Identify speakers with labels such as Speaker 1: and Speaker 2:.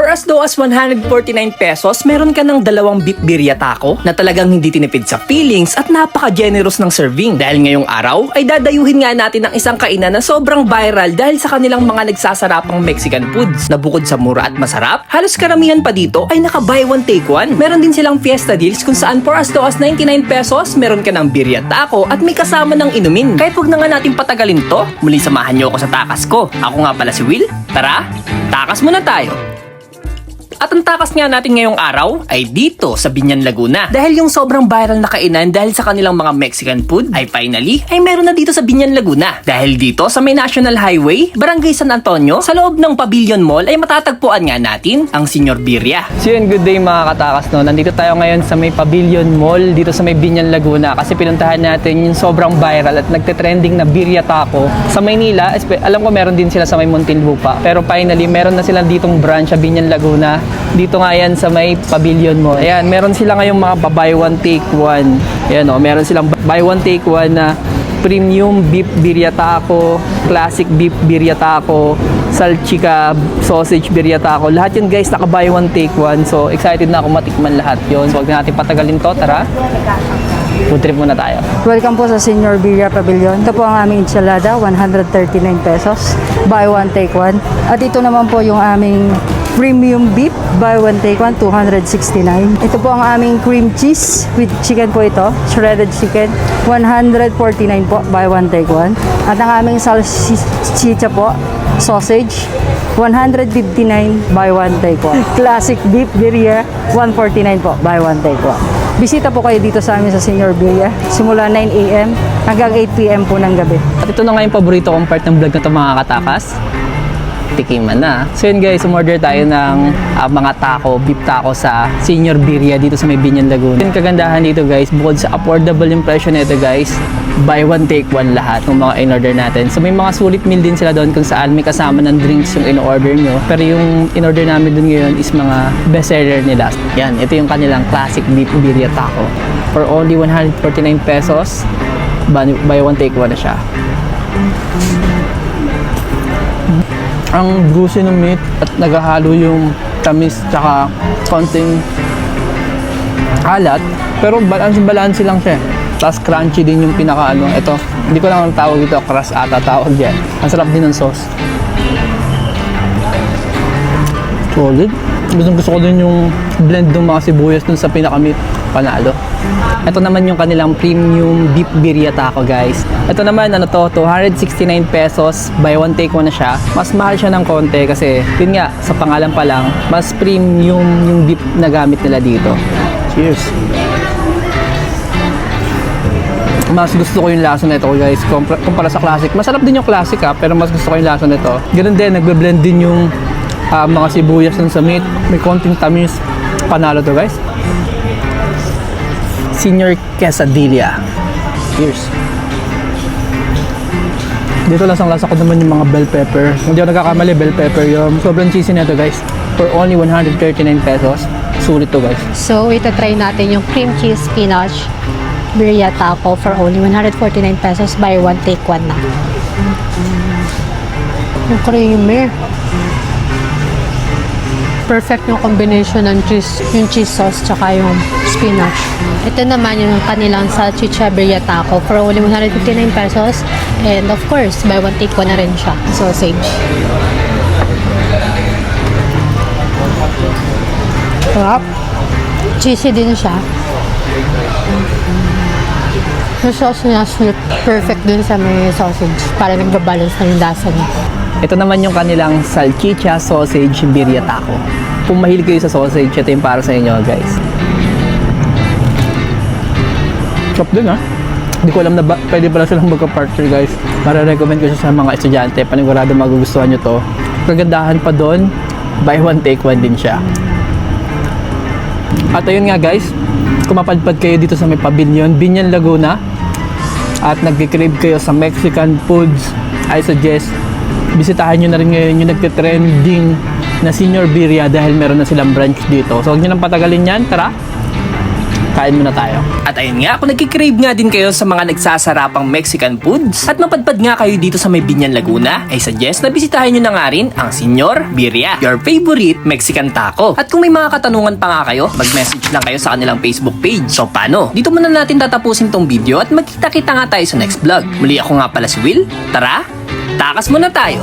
Speaker 1: For as low as 149 pesos, meron ka ng dalawang beef birria taco na talagang hindi tinipid sa feelings at napaka-generous ng serving. Dahil ngayong araw ay dadayuhin nga natin ang isang kainan na sobrang viral dahil sa kanilang mga nagsasarapang Mexican foods na bukod sa mura at masarap, halos karamihan pa dito ay naka buy one take one. Meron din silang fiesta deals kung saan for as low as 99 pesos, meron ka ng birria taco at may kasama ng inumin. Kahit huwag na nga natin patagalin to, muli samahan nyo ako sa takas ko. Ako nga pala si Will. Tara, takas muna tayo. At ang takas nga natin ngayong araw ay dito sa Biñan, Laguna. Dahil yung sobrang viral na kainan dahil sa kanilang mga Mexican food ay finally ay meron na dito sa Biñan, Laguna. Dahil dito sa may National Highway, Barangay San Antonio, sa loob ng Pavilion Mall ay matatagpuan nga natin ang Senyor Birria.
Speaker 2: So yun, good day mga katakas, no? Nandito tayo ngayon sa may Pavilion Mall dito sa may Biñan, Laguna kasi pinuntahan natin yung sobrang viral at nagte-trending na birria taco sa Maynila. Alam ko meron din sila sa may Muntinlupa, pero finally meron na sila ditong branch sa Biñan, Laguna. Dito nga yan sa may Pavilion Mall. Ayan, meron sila ngayong mga buy one take one. Ayan o, meron silang buy one take one na premium beef birria taco, classic beef birria taco, salchika sausage birria taco. Lahat yun guys, naka buy one take one. So excited na ako matikman lahat yun. So huwag na natin patagalin to, tara. Food trip muna tayo.
Speaker 3: Welcome po sa Senyor Birria Pavilion. Ito po ang aming enchilada, 139 pesos. Buy one, take one. At ito naman po yung aming premium beef, buy one, take one, 269. Ito po ang aming cream cheese with chicken po ito, shredded chicken, 149 po, buy one, take one. At ang aming salchicha po, sausage, 159, buy one, take one. Classic beef birria, 149 po, buy one, take one. Bisita po kayo dito sa amin sa Senyor Birria. Simula 9 a.m. hanggang 8 p.m. po ng gabi.
Speaker 2: At ito na nga yung paborito kong part ng vlog na ito mga katakas. Tikiman na. So yun guys, umorder tayo ng mga taco, beef taco sa Senyor Birria dito sa may Biñan, Laguna. Yung kagandahan dito guys, bukod sa affordable yung presyo nito guys, buy one take one lahat ng mga in-order natin. So may mga sulit meal din sila doon kung saan may kasama ng drinks yung in-order nyo. Pero yung in-order namin doon ngayon is mga best seller nila. Yan, ito yung kanilang classic beef birria taco. For only 149 pesos, buy one take one na siya. Ang juicy ng meat at naghahalo yung tamis tsaka konting alat, pero balance lang siya. Tapos crunchy din yung pinakaano. Ito, hindi ko lang ang tawag dito, crust ata tawag yan. Ang sarap din ng sauce. Solid. Gusto ko din yung blend ng mga sibuyas dun sa pinaka-meat. Panalo. Ito naman yung kanilang premium beef birria taco guys. Ito naman ano to, 269 pesos, buy one take one na siya. Mas mahal siya ng konti kasi yun nga, sa pangalan pa lang, mas premium yung beef na gamit nila dito. Cheers. Mas gusto ko yung lasa nito guys kumpara sa classic. Masarap din yung classic pero mas gusto ko yung lasa nito. Ganun din, nagbe-blend din yung mga sibuyas dun sa meat. May konting tamis. Panalo to guys. Senyor Quesadilla. Cheers. Dito lasang-lasa ko naman yung mga bell pepper. Kung di ako nagkakamali, bell pepper yung sobrang cheesy nito guys. For only 139 pesos. Sulit to guys.
Speaker 4: So, ito try natin yung cream cheese spinach birria taco for only 149 pesos. Buy one, take one na. Yung creamy. Perfect yung combination ng cheese, yung cheese sauce tsaka yung spinach. Ito naman yung kanilang salchicha birria taco for only 159 pesos. And of course, buy one take one na rin siya. Sausage. Sarap. Cheesy din siya. Yung sauce niya sweet. Perfect din sa may sausage para nagbabalance na yung lasa niya.
Speaker 2: Ito naman yung kanilang salchicha sausage birria taco. Kung mahilig kayo sa sausage, ito yung para sa inyo guys. Chop din Hindi ko alam na pwede pala silang magka-partner guys. Mara-recommend ko siya sa mga estudyante. Panigurado magugustuhan nyo to. Kagandahan pa doon, buy one take one din siya. At ayun nga guys, kung mapadpad kayo dito sa may Pavilion, Biñan, Laguna, at nagkikrave kayo sa Mexican foods, I suggest bisitahin nyo na rin ngayon yung nagtitrending na Senyor Birria dahil meron na silang branch dito. So huwag nyo nang patagalin yan, tara Kain muna tayo.
Speaker 1: At ayun nga, kung nagkikrave nga din kayo sa mga nagsasarapang Mexican foods at mapadpad nga kayo dito sa may Binyan, Laguna, ay suggest na bisitahin nyo na nga rin ang Senyor Birria, your favorite Mexican taco. At kung may mga katanungan pa nga kayo, mag-message lang kayo sa kanilang Facebook page. So paano? Dito muna natin tatapusin tong video at magkita-kita nga tayo sa next vlog. Muli ako nga pala si Will. Tara, takas muna tayo!